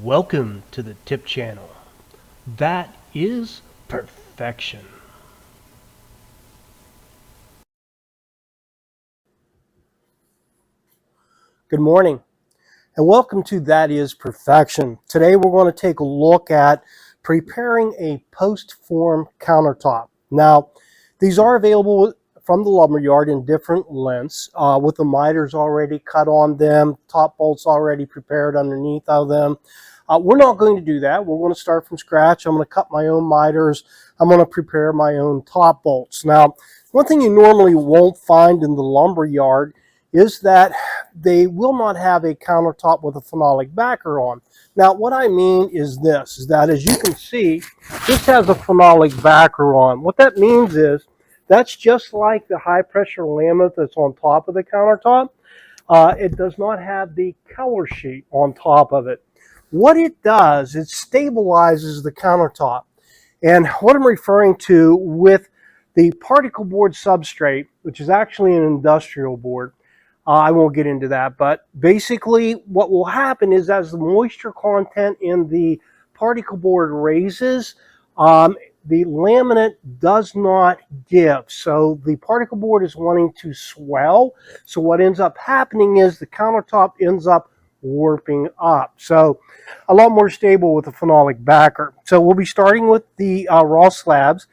Welcome to the tip channel. That is perfection. Good morning and welcome to That is Perfection. Today we're going to take a look at preparing a post-form countertop. Now these are available from the lumberyard in different lengths with the miters already cut on them, top bolts already prepared underneath of them. We're not going to do that. We're going to start from scratch. I'm going to cut my own miters. I'm going to prepare my own top bolts. Now, one thing you normally won't find in the lumberyard is that they will not have a countertop with a phenolic backer on. Now, what I mean is this, is that as you can see, this has a phenolic backer on. What that means is that's just like the high pressure laminate that's on top of the countertop. It does not have the color sheet on top of it. What it does, it stabilizes the countertop. And what I'm referring to with the particle board substrate, which is actually an industrial board, I won't get into that, but basically what will happen is as the moisture content in the particle board raises, the laminate does not give. So the particle board is wanting to swell. So what ends up happening is the countertop ends up warping up. So a lot more stable with a phenolic backer. So we'll be starting with the raw slabs.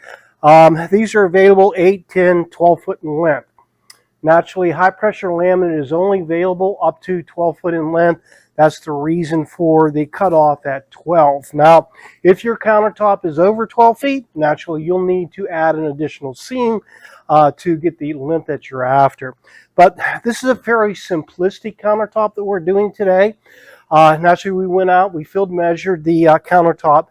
These are available 8, 10, 12 foot in length. Naturally, high pressure laminate is only available up to 12 foot in length. That's the reason for the cutoff at 12. Now, if your countertop is over 12 feet, naturally you'll need to add an additional seam to get the length that you're after. But this is a very simplistic countertop that we're doing today. Naturally, we went out, we field measured the countertop.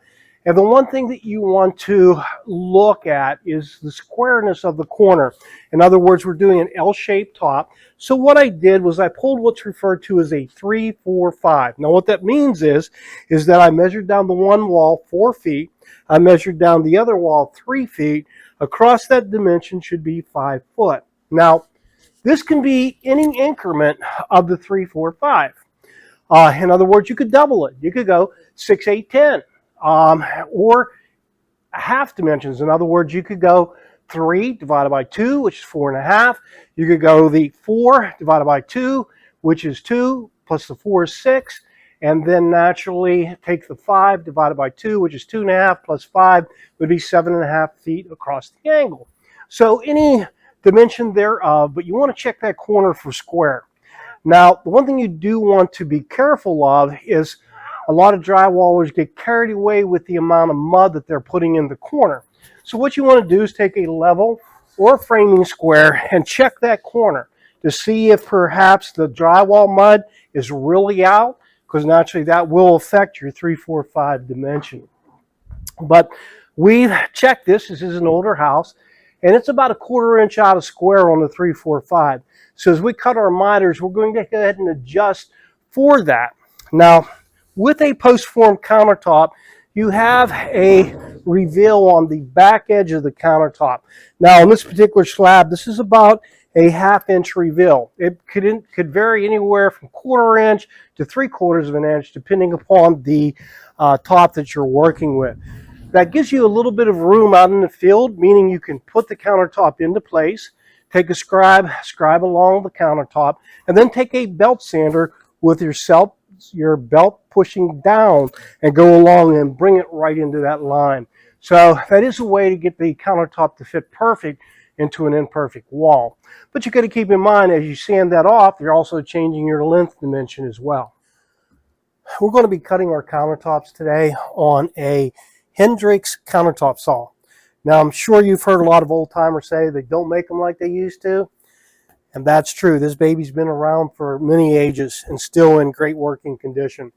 And the one thing that you want to look at is the squareness of the corner. In other words, we're doing an L-shaped top. So what I did was I pulled what's referred to as a 3, 4, 5. Now what that means is that I measured down the one wall 4 feet. I measured down the other wall 3 feet. Across that dimension should be 5 foot. Now, this can be any increment of the 3, 4, 5. In other words, you could double it. You could go 6, 8, 10. Or half dimensions. In other words, you could go 3 divided by 2, which is 4.5. You could go the 4 divided by 2, which is 2, plus the 4 is 6. And then naturally take the 5 divided by 2, which is 2.5, plus 5 would be 7.5 feet across the angle. So any dimension thereof, but you want to check that corner for square. Now, the one thing you do want to be careful of is a lot of drywallers get carried away with the amount of mud that they're putting in the corner. So what you want to do is take a level or a framing square and check that corner to see if perhaps the drywall mud is really out, because naturally that will affect your 3, 4, 5 dimension. But we've checked this. This is an older house, and it's about 1/4 inch out of square on the 3, 4, 5. So as we cut our miters, we're going to go ahead and adjust for that. Now, with a post-form countertop, you have a reveal on the back edge of the countertop. Now, on this particular slab, this is about a 1/2 inch reveal. It could vary anywhere from 1/4 inch to 3/4 of an inch, depending upon the top that you're working with. That gives you a little bit of room out in the field, meaning you can put the countertop into place, take a scribe along the countertop, and then take a belt sander with your belt pushing down and go along and bring it right into that line. So that is a way to get the countertop to fit perfect into an imperfect wall. But you got to keep in mind, as you sand that off, you're also changing your length dimension as well. We're going to be cutting our countertops today on a Hendrix countertop saw. Now, I'm sure you've heard a lot of old timers say they don't make them like they used to. And that's true. This baby's been around for many ages and still in great working condition.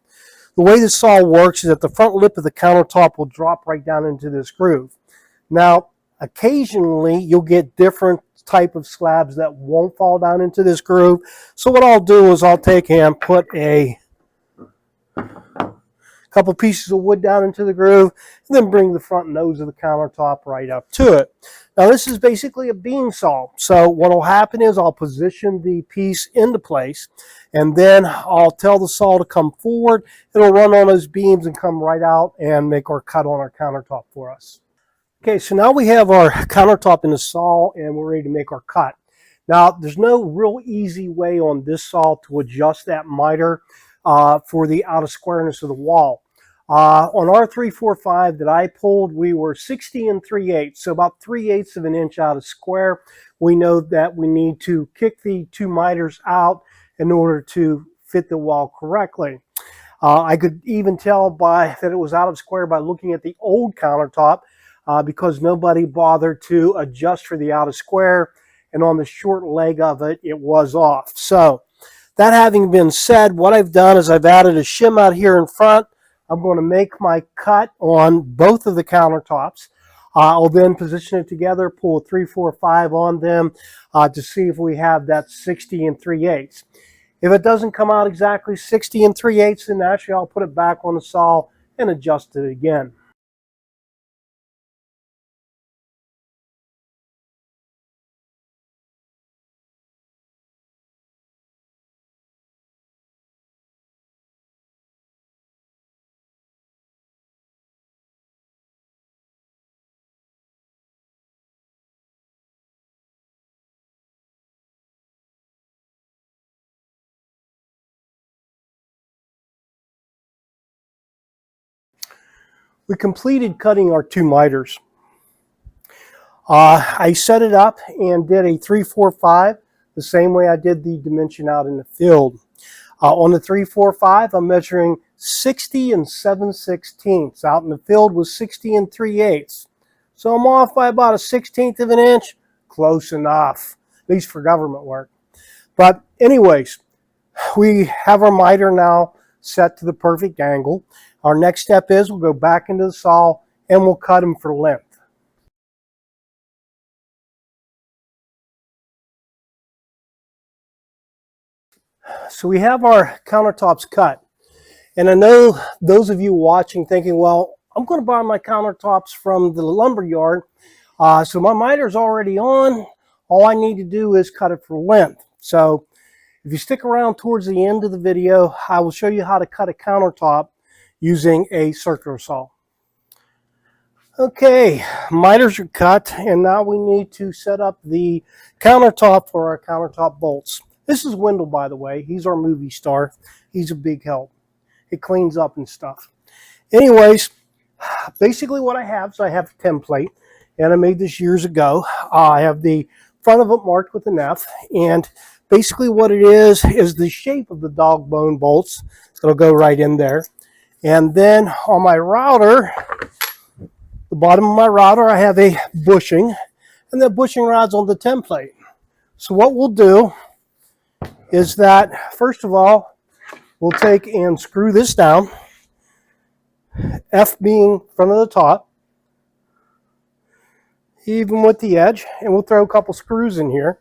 The way this saw works is that the front lip of the countertop will drop right down into this groove. Now, occasionally you'll get different type of slabs that won't fall down into this groove. So what I'll do is I'll take and put a couple pieces of wood down into the groove, and then bring the front nose of the countertop right up to it. Now this is basically a beam saw. So what will happen is I'll position the piece into place, and then I'll tell the saw to come forward. It'll run on those beams and come right out and make our cut on our countertop for us. Okay, so now we have our countertop in the saw and we're ready to make our cut. Now, there's no real easy way on this saw to adjust that miter for the out of squareness of the wall. On our 345 that I pulled, we were 60 3/8, so about 3/8 of an inch out of square. We know that we need to kick the two miters out in order to fit the wall correctly. I could even tell that it was out of square by looking at the old countertop because nobody bothered to adjust for the out of square, and on the short leg of it, it was off. So that having been said, what I've done is I've added a shim out here in front. I'm going to make my cut on both of the countertops. I'll then position it together, pull a 345 on them to see if we have that 60 3/8. If it doesn't come out exactly 60 3/8, then naturally I'll put it back on the saw and adjust it again. We completed cutting our two miters. I set it up and did a 345 the same way I did the dimension out in the field. On the 345, I'm measuring 60 7/16. Out in the field was 60 3/8. So I'm off by about a 1/16 of an inch. Close enough, at least for government work. But anyways, we have our miter now set to the perfect angle. Our next step is we'll go back into the saw and we'll cut them for length. So we have our countertops cut. And I know those of you watching thinking, well, I'm going to buy my countertops from the lumber yard. So my miter's already on. All I need to do is cut it for length. So if you stick around towards the end of the video, I will show you how to cut a countertop using a circular saw. Okay, miters are cut, and now we need to set up the countertop for our countertop bolts. This is Wendell, by the way. He's our movie star. He's a big help. It cleans up and stuff. Anyways, basically what I have is I have a template, and I made this years ago. I have the front of it marked with an F, and basically what it is the shape of the dog bone bolts. It'll go right in there. And then on my router, the bottom of my router, I have a bushing, and the bushing rod's on the template. So what we'll do is that, first of all, we'll take and screw this down, F being front of the top, even with the edge, and we'll throw a couple screws in here.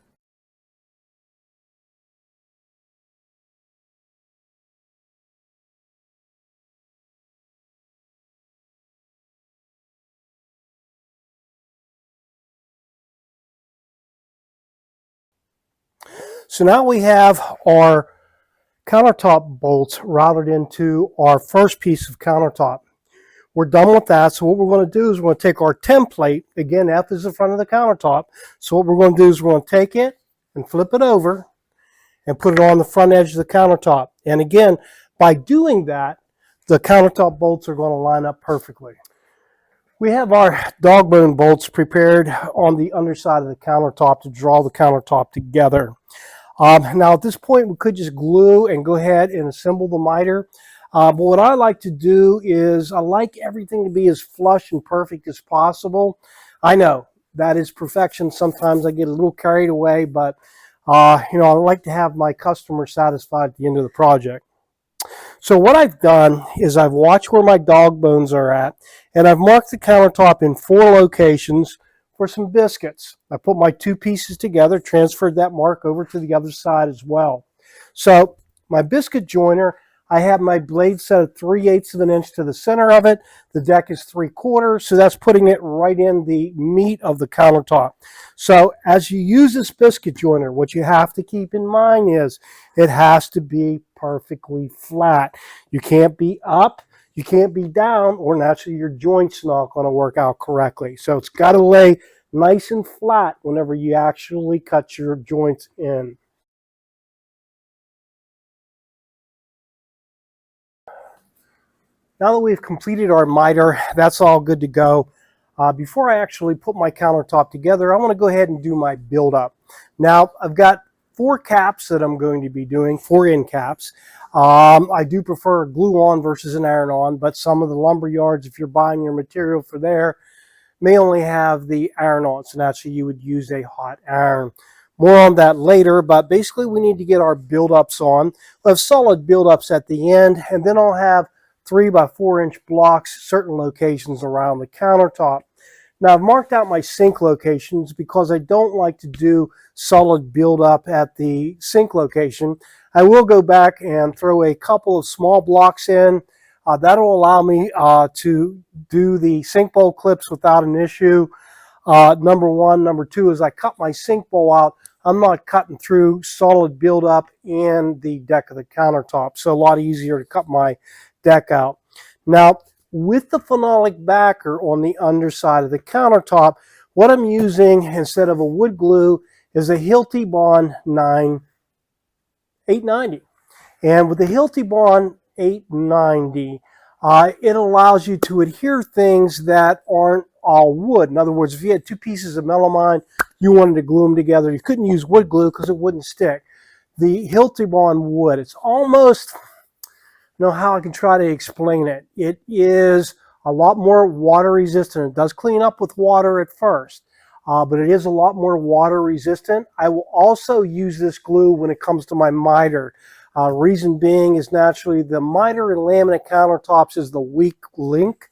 So now we have our countertop bolts routed into our first piece of countertop. We're done with that. So what we're going to do is we're going to take our template. Again, F is the front of the countertop. So what we're going to do is we're going to take it and flip it over and put it on the front edge of the countertop. And again, by doing that, the countertop bolts are going to line up perfectly. We have our dog bone bolts prepared on the underside of the countertop to draw the countertop together. Now at this point we could just glue and go ahead and assemble the miter. But what I like to do is I like everything to be as flush and perfect as possible. I know that is perfection. Sometimes I get a little carried away, but I like to have my customer satisfied at the end of the project. So what I've done is I've watched where my dog bones are at, and I've marked the countertop in 4 locations for some biscuits. I put my 2 pieces together, transferred that mark over to the other side as well. So my biscuit joiner, I have my blade set at 3/8 of an inch to the center of it. The deck is 3/4, so that's putting it right in the meat of the countertop. So as you use this biscuit joiner, what you have to keep in mind is it has to be perfectly flat. You can't be up, you can't be down, or naturally your joint's not going to work out correctly. So it's got to lay nice and flat whenever you actually cut your joints in. Now that we've completed our miter, that's all good to go. Before I actually put my countertop together, I want to go ahead and do my build up. Now, I've got 4 caps that I'm going to be doing, 4 end caps. I do prefer a glue on versus an iron on, but some of the lumber yards, if you're buying your material for there, may only have the iron on, so naturally you would use a hot iron. More on that later, but basically we need to get our build-ups on. We'll have solid build-ups at the end, and then I'll have 3 by 4 inch blocks, certain locations around the countertop. Now I've marked out my sink locations because I don't like to do solid build-up at the sink location. I will go back and throw a couple of small blocks in. That'll allow me to do the sink bowl clips without an issue. Number one. Number two is I cut my sink bowl out. I'm not cutting through solid buildup in the deck of the countertop, so a lot easier to cut my deck out. Now, with the phenolic backer on the underside of the countertop, what I'm using instead of a wood glue is a Hilti Bond 890. And with the Hilti Bond 890, it allows you to adhere things that aren't all wood. In other words, if you had 2 pieces of melamine, you wanted to glue them together, you couldn't use wood glue because it wouldn't stick. The Hilti Bond wood, it's almost, know how I can try to explain it. It is a lot more water resistant. It does clean up with water at first, but it is a lot more water resistant. I will also use this glue when it comes to my miter. Reason being is naturally the miter and laminate countertops is the weak link,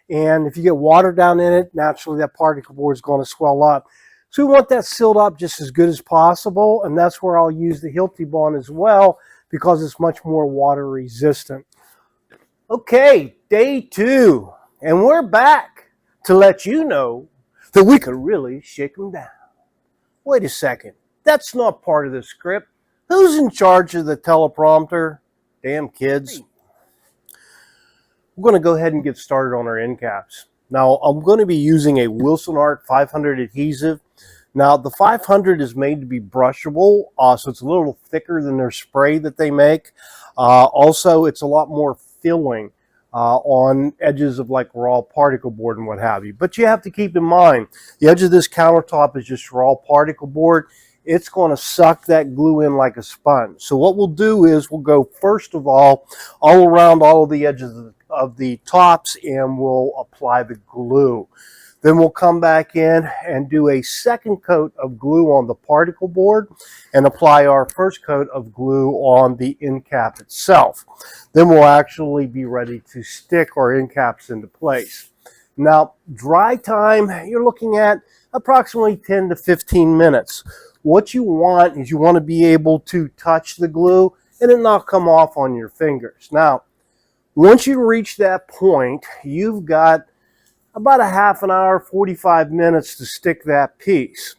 and if you get water down in it, naturally that particle board is going to swell up. So we want that sealed up just as good as possible, and that's where I'll use the Hilti Bond as well, because it's much more water resistant. Okay, day 2, and we're back to let you know that we could really shake them down. Wait a second, that's not part of the script. Who's in charge of the teleprompter? Damn kids. We're going to go ahead and get started on our end caps. Now, I'm going to be using a Wilson Art 500 adhesive. Now, the 500 is made to be brushable, so it's a little thicker than their spray that they make. Also, it's a lot more filling on edges of like raw particle board and what have you. But you have to keep in mind, the edge of this countertop is just raw particle board. It's going to suck that glue in like a sponge. So what we'll do is we'll go, first of all around all of the edges of the tops, and we'll apply the glue. Then we'll come back in and do a second coat of glue on the particle board and apply our first coat of glue on the end cap itself. Then we'll actually be ready to stick our end caps into place. Now, dry time, you're looking at approximately 10 to 15 minutes. What you want is you want to be able to touch the glue and it not come off on your fingers. Now, once you reach that point, you've got about a half an hour, 45 minutes to stick that piece.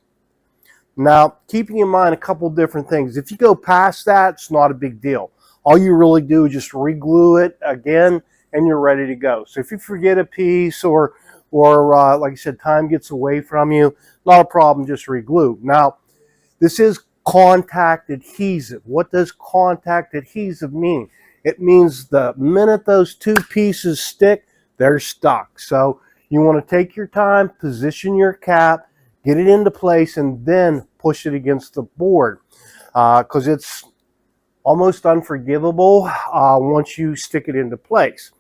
Now, keeping in mind a couple different things. If you go past that, it's not a big deal. All you really do is just re-glue it again, and you're ready to go. So if you forget a piece or like I said, time gets away from you, not a problem, just re-glue. Now, this is contact adhesive. What does contact adhesive mean? It means the minute those 2 pieces stick, they're stuck. So you want to take your time, position your cap, get it into place, and then push it against the board because it's almost unforgivable once you stick it into place.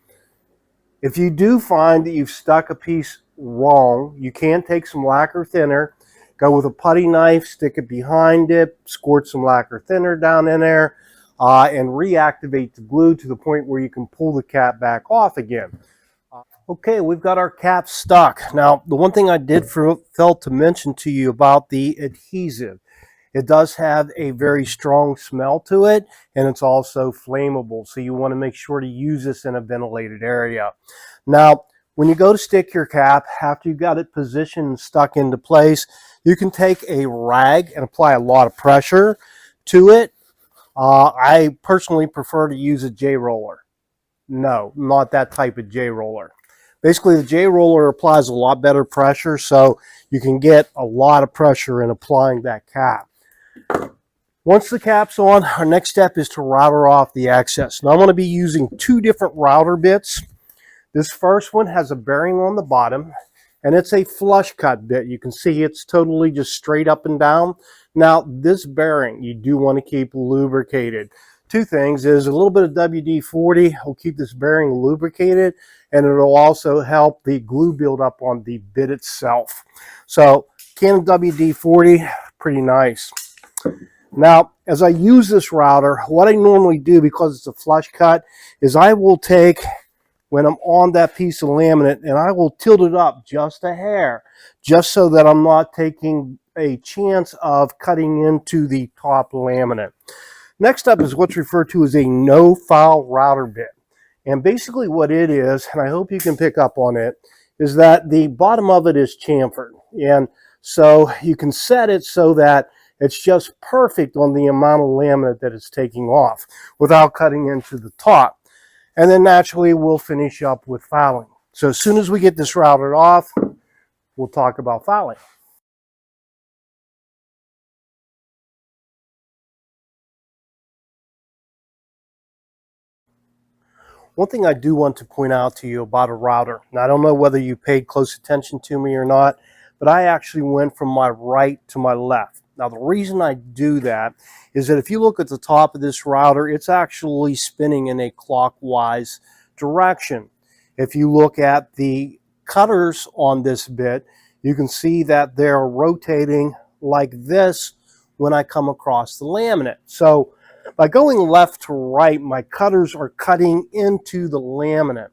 If you do find that you've stuck a piece wrong, you can take some lacquer thinner, go with a putty knife, stick it behind it, squirt some lacquer thinner down in there, and reactivate the glue to the point where you can pull the cap back off again. Okay, we've got our cap stuck. Now, the one thing I did fail to mention to you about the adhesive It does have a very strong smell to it, and it's also flammable. So you want to make sure to use this in a ventilated area. Now, when you go to stick your cap, after you've got it positioned and stuck into place, you can take a rag and apply a lot of pressure to it. I personally prefer to use a J-roller. No, not that type of J-roller. Basically, the J-roller applies a lot better pressure, so you can get a lot of pressure in applying that cap. Once the cap's on, our next step is to router off the excess. Now, I'm going to be using two different router bits. This first one has a bearing on the bottom, and it's a flush cut bit. You can see it's totally just straight up and down. Now, this bearing, you do want to keep lubricated. Two things is a little bit of WD-40 will keep this bearing lubricated, and it'll also help the glue build up on the bit itself. So, can of WD-40, pretty nice. Now, as I use this router, what I normally do, because it's a flush cut, is I will take, when I'm on that piece of laminate, and I will tilt it up just a hair, just so that I'm not taking a chance of cutting into the top laminate. Next up is what's referred to as a no-foul router bit. And basically what it is, and I hope you can pick up on it, is that the bottom of it is chamfered. And so you can set it so that it's just perfect on the amount of laminate that it's taking off without cutting into the top. And then naturally we'll finish up with fouling. So as soon as we get this routed off, we'll talk about fouling. One thing I do want to point out to you about a router, and I don't know whether you paid close attention to me or not, but I actually went from my right to my left. Now, the reason I do that is that if you look at the top of this router, it's actually spinning in a clockwise direction. If you look at the cutters on this bit, you can see that they're rotating like this when I come across the laminate. So by going left to right, my cutters are cutting into the laminate.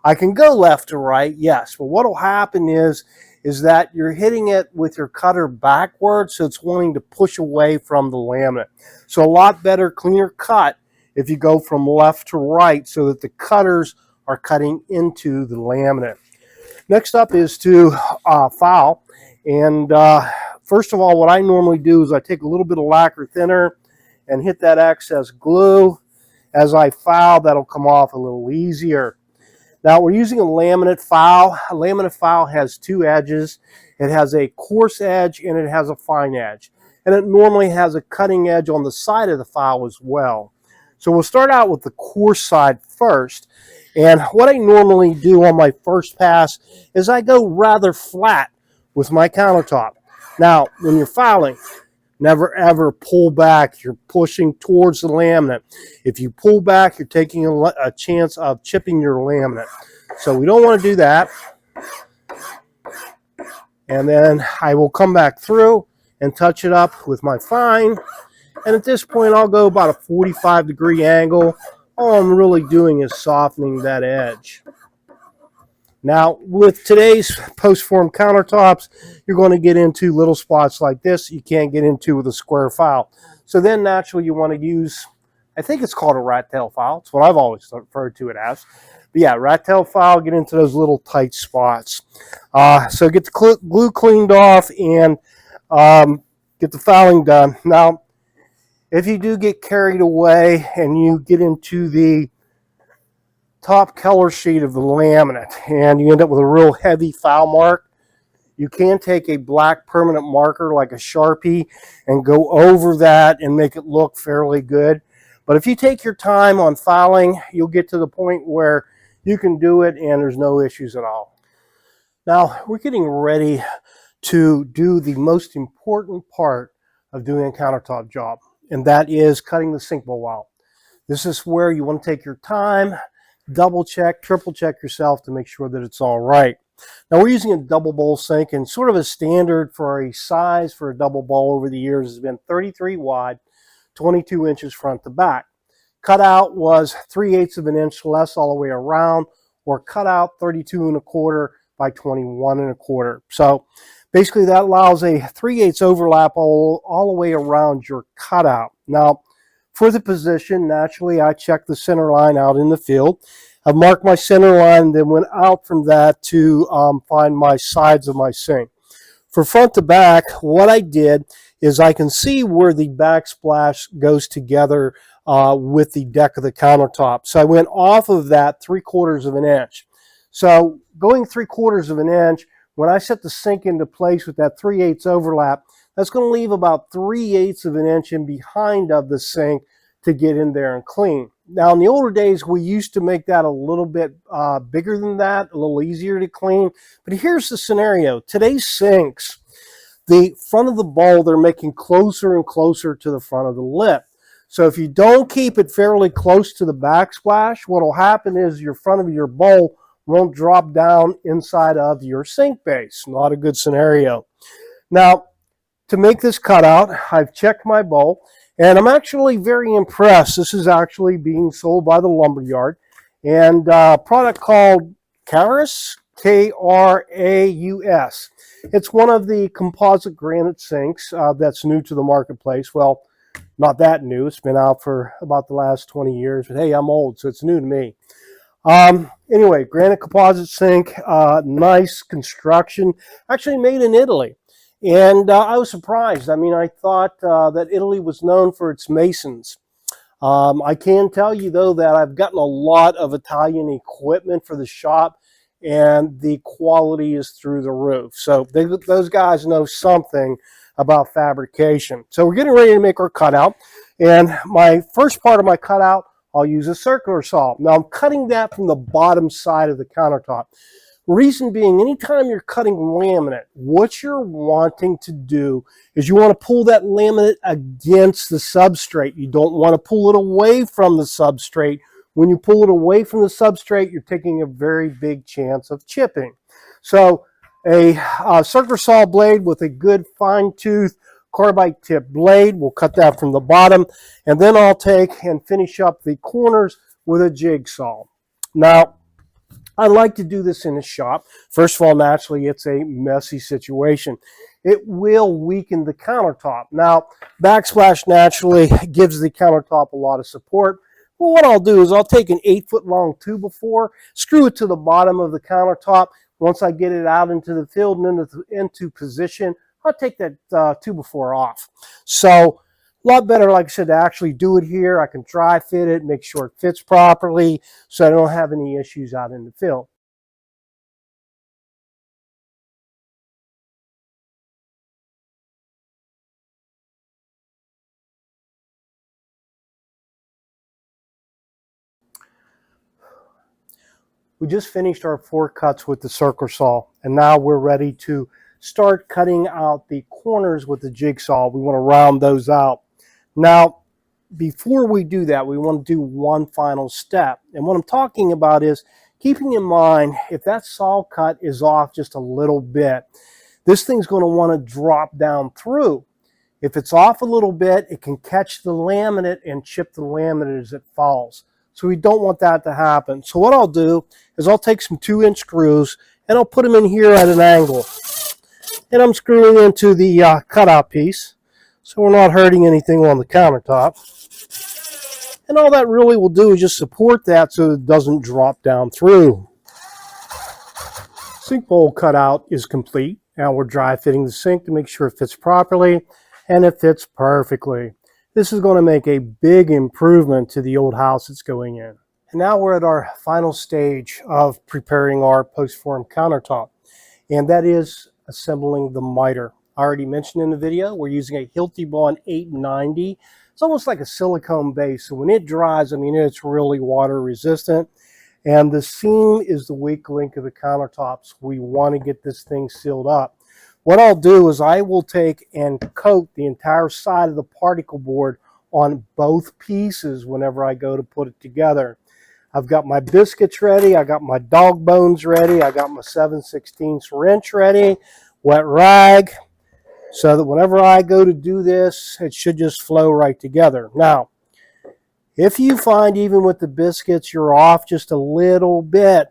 I can go left to right, yes, but what will happen is that you're hitting it with your cutter backwards, so it's wanting to push away from the laminate. So a lot better, cleaner cut if you go from left to right so that the cutters are cutting into the laminate. Next up is to foul. And first of all, what I normally do is I take a little bit of lacquer thinner and hit that excess glue. As I foul, that'll come off a little easier. Now we're using a laminate foul. A laminate foul has two edges. It has a coarse edge and it has a fine edge. And it normally has a cutting edge on the side of the foul as well. So we'll start out with the coarse side first. And what I normally do on my first pass is I go rather flat with my countertop. Now, when you're fouling, never ever pull back. You're pushing towards the laminate. If you pull back, you're taking a chance of chipping your laminate. So we don't want to do that. And then I will come back through and touch it up with my fine. And at this point, I'll go about a 45-degree angle. All I'm really doing is softening that edge. Now, with today's post-form countertops, you're going to get into little spots like this you can't get into with a square file. So then naturally you want to use, I think it's called a rat tail file. It's what I've always referred to it as. But yeah, rat tail file, get into those little tight spots. So get the glue cleaned off and get the fouling done. Now, if you do get carried away and you get into the top color sheet of the laminate and you end up with a real heavy foul mark, you can take a black permanent marker like a Sharpie and go over that and make it look fairly good. But if you take your time on fouling, you'll get to the point where you can do it and there's no issues at all. Now we're getting ready to do the most important part of doing a countertop job, and that is cutting the sink bowl out. This is where you want to take your time, double check, triple check yourself to make sure that it's all right. Now we're using a double bowl sink, and sort of a standard for a size for a double bowl over the years has been 33 wide, 22 inches front to back. Cutout was 3/8 of an inch less all the way around, or cutout 32 1/4 by 21 1/4. So Basically, that allows a 3/8 overlap all the way around your cutout. Now, for the position, naturally, I checked the center line out in the field. I've marked my center line, then went out from that to find my sides of my sink. For front to back, what I did is I can see where the backsplash goes together with the deck of the countertop. So I went off of that 3/4 of an inch. So going 3/4 of an inch, when I set the sink into place with that 3/8 overlap, that's going to leave about 3/8 of an inch in behind of the sink to get in there and clean. Now, in the older days, we used to make that a little bit bigger than that, a little easier to clean. But here's the scenario. Today's sinks, the front of the bowl, they're making closer and closer to the front of the lip. So if you don't keep it fairly close to the backsplash, what will happen is your front of your bowl won't drop down inside of your sink base. Not a good scenario. Now, to make this cutout, I've checked my bowl, and I'm actually very impressed. This is actually being sold by the lumberyard, and a product called Karaus, K-R-A-U-S. It's one of the composite granite sinks that's new to the marketplace. Well, not that new. It's been out for about the last 20 years, but hey, I'm old, so it's new to me. Anyway, granite composite sink, nice construction, actually made in Italy. And I was surprised. I mean, I thought that Italy was known for its masons. I can tell you, though, that I've gotten a lot of Italian equipment for the shop, and the quality is through the roof. So those guys know something about fabrication. So we're getting ready to make our cutout. And my first part of my cutout, I'll use a circular saw. Now I'm cutting that from the bottom side of the countertop. Reason being, anytime you're cutting laminate, what you're wanting to do is you want to pull that laminate against the substrate. You don't want to pull it away from the substrate. When you pull it away from the substrate, you're taking a very big chance of chipping. So a circular saw blade with a good fine tooth carbide tip blade, we'll cut that from the bottom, and then I'll take and finish up the corners with a jigsaw. Now, I like to do this in the shop. First of all, naturally, it's a messy situation. It will weaken the countertop. Now, backsplash naturally gives the countertop a lot of support. Well, what I'll do is I'll take an 8-foot long 2x4, screw it to the bottom of the countertop. Once I get it out into the field and into position, I'll take that 2x4 off. So a lot better, like I said, to actually do it here. I can dry fit it, make sure it fits properly so I don't have any issues out in the field. We just finished our 4 cuts with the circular saw, and now we're ready to start cutting out the corners with the jigsaw. We want to round those out. Now, before we do that, we want to do one final step. And what I'm talking about is keeping in mind, if that saw cut is off just a little bit, this thing's going to want to drop down through. If it's off a little bit, it can catch the laminate and chip the laminate as it falls. So we don't want that to happen. So what I'll do is I'll take some 2-inch screws and I'll put them in here at an angle. And I'm screwing into the cutout piece so we're not hurting anything on the countertop. And all that really will do is just support that so it doesn't drop down through. Sink bowl cutout is complete. Now we're dry fitting the sink to make sure it fits properly, and it fits perfectly. This is going to make a big improvement to the old house it's going in. And now we're at our final stage of preparing our post-form countertop, and that is assembling the miter. I already mentioned in the video, we're using a Hilti Bond 890. It's almost like a silicone base, so when it dries, I mean, it's really water resistant. And the seam is the weak link of the countertops. We want to get this thing sealed up. What I'll do is I will take and coat the entire side of the particle board on both pieces whenever I go to put it together. I've got my biscuits ready. I got my dog bones ready. I got my 7/16 wrench ready, wet rag, so that whenever I go to do this, it should just flow right together. Now, if you find even with the biscuits you're off just a little bit,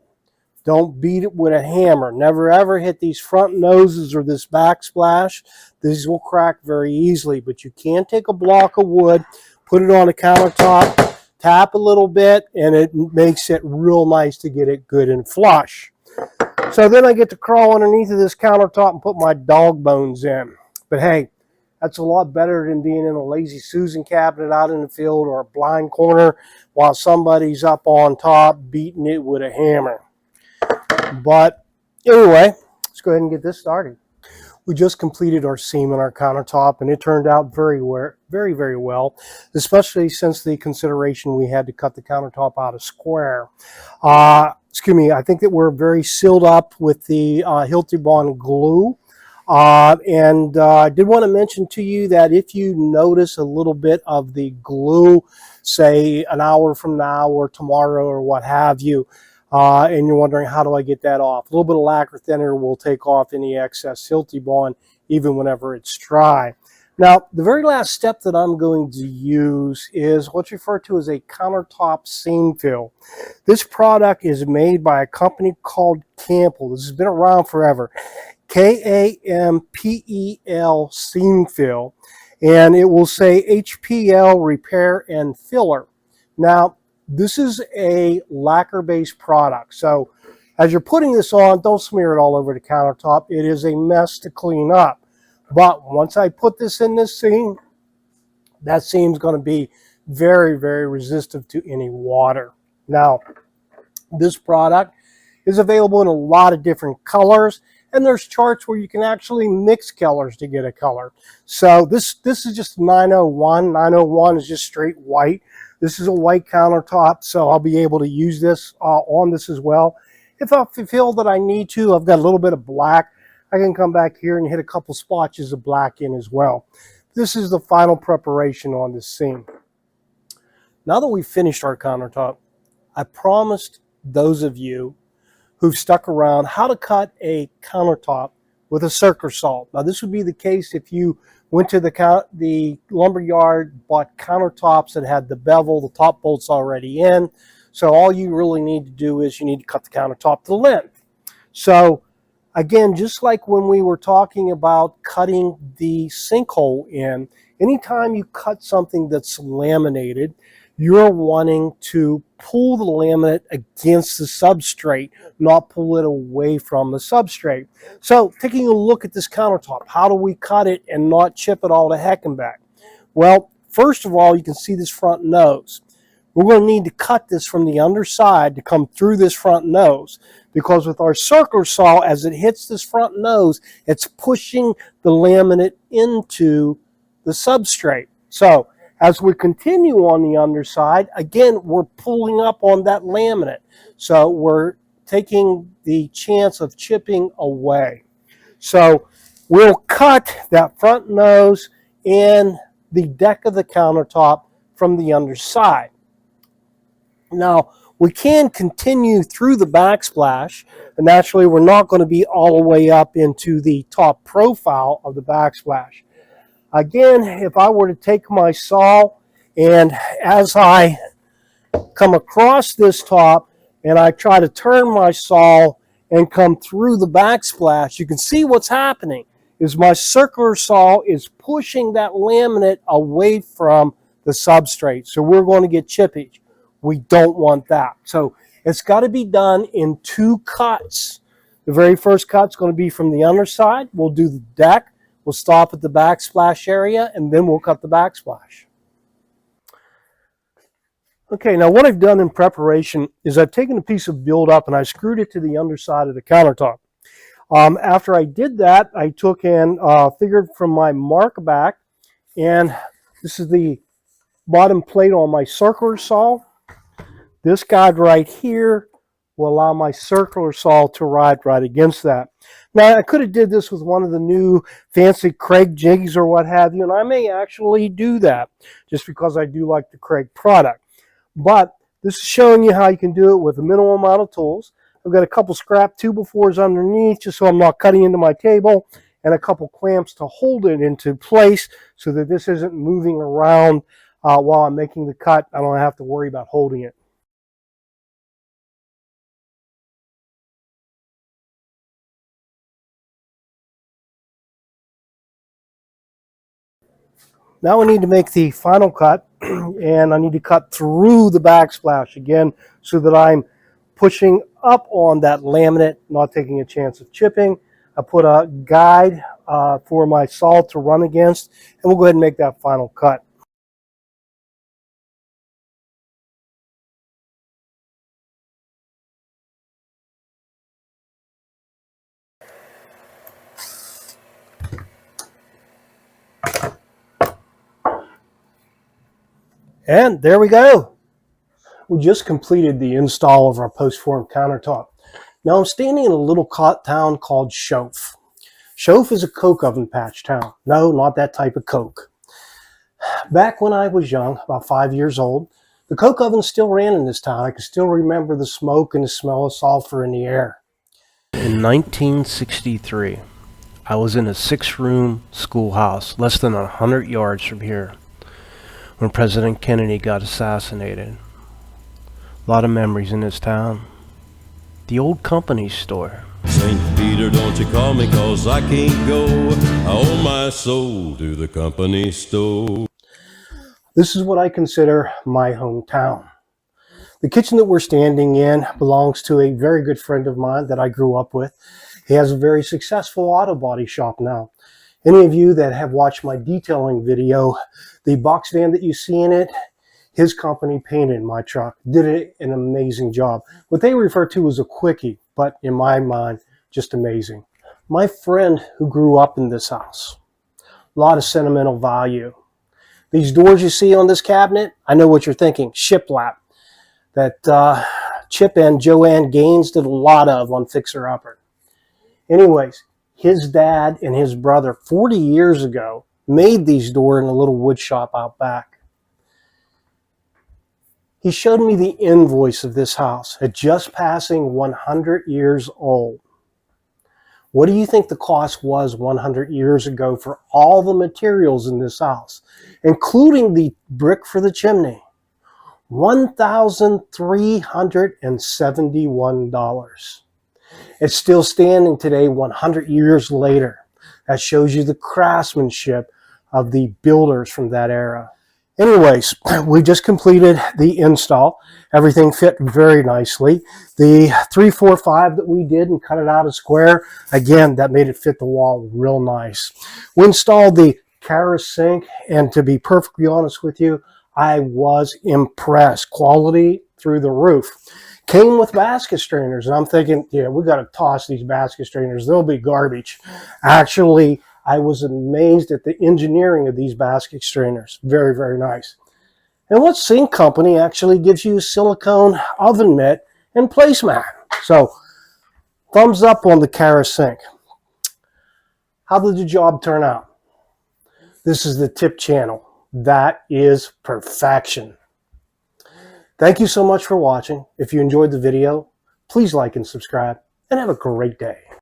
Don't beat it with a hammer. Never ever hit these front noses or this backsplash. These will crack very easily, but you can take a block of wood, put it on a countertop, tap a little bit, and it makes it real nice to get it good and flush. So then I get to crawl underneath of this countertop and put my dog bones in. But hey, that's a lot better than being in a Lazy Susan cabinet out in the field or a blind corner while somebody's up on top beating it with a hammer. But anyway, let's go ahead and get this started. We just completed our seam on our countertop, and it turned out very, very well, especially since the consideration we had to cut the countertop out of square. Excuse me, I think that we're very sealed up with the Hilti Bond glue. I did want to mention to you that if you notice a little bit of the glue, say an hour from now or tomorrow or what have you, and you're wondering how do I get that off, a little bit of lacquer thinner will take off any excess Hilti Bond even whenever it's dry. Now, the very last step that I'm going to use is what's referred to as a countertop seam fill. This product is made by a company called Campbell. This has been around forever. K-A-M-P-E-L seam fill, and it will say HPL repair and filler. Now, this is a lacquer-based product, so as you're putting this on, don't smear it all over the countertop. It is a mess to clean up. But once I put this in this seam, that seam's going to be very, very resistant to any water. Now, this product is available in a lot of different colors, and there's charts where you can actually mix colors to get a color. So this is just 901. 901 is just straight white. This is a white countertop, so I'll be able to use this on this as well. If I feel that I need to, I've got a little bit of black. I can come back here and hit a couple splotches of black in as well. This is the final preparation on this seam. Now that we've finished our countertop, I promised those of you who've stuck around how to cut a countertop with a circular saw. Now this would be the case if you went to the lumber yard, bought countertops that had the bevel, the top bolts already in. So all you really need to do is you need to cut the countertop to length. So again, just like when we were talking about cutting the sinkhole in, anytime you cut something that's laminated, you're wanting to pull the laminate against the substrate, not pull it away from the substrate. So taking a look at this countertop, how do we cut it and not chip it all to heck and back? Well, first of all, you can see this front nose. We're going to need to cut this from the underside to come through this front nose, because with our circular saw, as it hits this front nose, it's pushing the laminate into the substrate. So as we continue on the underside, again, we're pulling up on that laminate. So we're taking the chance of chipping away. So we'll cut that front nose and the deck of the countertop from the underside. Now, we can continue through the backsplash, and naturally we're not going to be all the way up into the top profile of the backsplash. Again, if I were to take my saw, and as I come across this top and I try to turn my saw and come through the backsplash, you can see what's happening is my circular saw is pushing that laminate away from the substrate. So we're going to get chippage. We don't want that. So it's got to be done in two cuts. The very first cut's going to be from the underside. We'll do the deck. We'll stop at the backsplash area, and then we'll cut the backsplash. Okay, now what I've done in preparation is I've taken a piece of build-up and I screwed it to the underside of the countertop. After I did that, I took and figured from my mark back, and this is the bottom plate on my circular saw. This guide right here will allow my circular saw to ride right against that. Now, I could have did this with one of the new fancy Craig jigs or what have you, and I may actually do that just because I do like the Craig product. But this is showing you how you can do it with a minimal amount of tools. I've got a couple scrap 2x4s underneath just so I'm not cutting into my table, and a couple clamps to hold it into place so that this isn't moving around while I'm making the cut. I don't have to worry about holding it. Now I need to make the final cut, and I need to cut through the backsplash again so that I'm pushing up on that laminate, not taking a chance of chipping. I put a guide for my saw to run against, and we'll go ahead and make that final cut. And there we go. We just completed the install of our post-form countertop. Now I'm standing in a little town called Shove. Shove is a coke oven patch town. No, not that type of coke. Back when I was young, about 5 years old, the coke oven still ran in this town. I can still remember the smoke and the smell of sulfur in the air. In 1963, I was in a 6-room schoolhouse less than 100 yards from here when President Kennedy got assassinated. A lot of memories in this town. The old company store. St. Peter, don't you call me, 'cause I can't go. I owe my soul to the company store. This is what I consider my hometown. The kitchen that we're standing in belongs to a very good friend of mine that I grew up with. He has a very successful auto body shop now. Any of you that have watched my detailing video, the box van that you see in it, his company painted my truck. Did an amazing job. What they refer to as a quickie, but in my mind, just amazing. My friend who grew up in this house, a lot of sentimental value. These doors you see on this cabinet, I know what you're thinking, shiplap. That Chip and Joanne Gaines did a lot of on Fixer Upper. Anyways, his dad and his brother 40 years ago made these doors in a little wood shop out back. He showed me the invoice of this house at just passing 100 years old. What do you think the cost was 100 years ago for all the materials in this house, including the brick for the chimney? $1,371. It's still standing today 100 years later. That shows you the craftsmanship of the builders from that era. Anyways, we just completed the install. Everything fit very nicely. The 3-4-5 that we did and cut it out a square, again, that made it fit the wall real nice. We installed the Cara sink, and to be perfectly honest with you, I was impressed. Quality through the roof. Came with basket strainers, and I'm thinking, yeah, we got to toss these basket strainers. They'll be garbage. Actually, I was amazed at the engineering of these basket strainers. Very, very nice. And what sink company actually gives you a silicone oven mitt and placemat? So, thumbs up on the Cara sink. How did the job turn out? This is the tip channel. That is perfection. Thank you so much for watching. If you enjoyed the video, please like and subscribe, and have a great day.